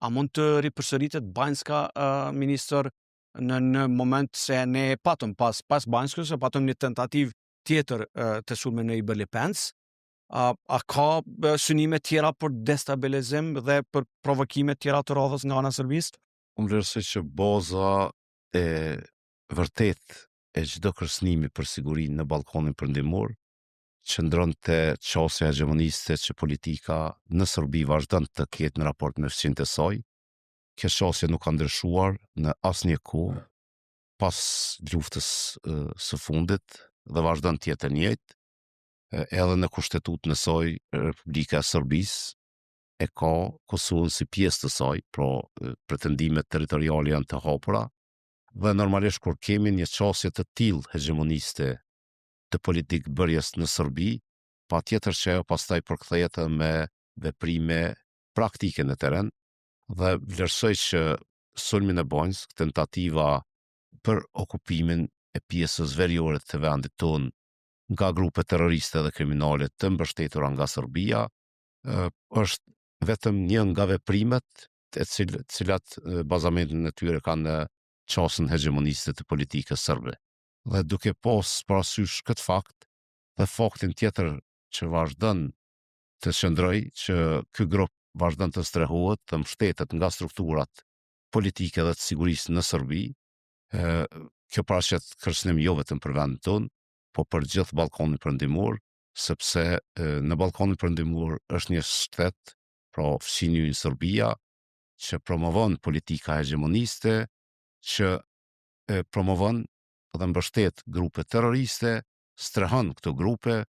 A mund të ripërsëritet Banjska, ministër, në moment se ne patëm pas Banjskës, e patëm një tentativë tjetër të sulme në Ibërlipens? A ka synime tjera për destabilizim dhe për provokime tjera të radhës nga ana e Serbisë? Unë vlerësoj që baza e vërtet e çdo kërcënimi për sigurinë në ballkonin perëndimor qëndron te çështja hegemoniste që politika në Serbi vazhdon të ketë në raport me fëmijët e saj. Kjo çështje nuk ka ndryshuar në asnjë kohë pas luftës së fundit dhe vazhdon të jetë e njëjtë. Edhe në kushtetutën e saj, Republika e Serbisë e ka Kosovën si pjesë të saj, pra pretendimet territoriale janë të hapura, dhe normalisht kur kemi një çështje të tillë hegemoniste të politikë bërjes në Serbi, patjetër që ajo pastaj përkthehet me veprime praktike në terren, dhe vlerësoj që sulmin e Banjës, tentativa për okupimin e pjesës veriore të vendit tonë nga grupe terroriste dhe kriminale të mbështetura nga Serbia, është vetëm një nga veprimet të cilat bazamentin e tyre kanë në çështën hegemoniste të politikës serbe. Dhe duke pas parasysh këtë fakt dhe faktin tjetër që vazhdon të qëndroj që ky grup vazhdon të strehohet të mbështetet nga strukturat politike dhe të sigurisë në Serbi, kjo paraqet kërcënim jo vetëm për vendin tonë, po për gjithë ballkonin perëndimor, sepse në ballkonin perëndimor është një shtet, pra fëmijë në Serbia, që promovon politika hegemoniste, që promovon dhe mbështet grupe terroriste, strehon këto grupe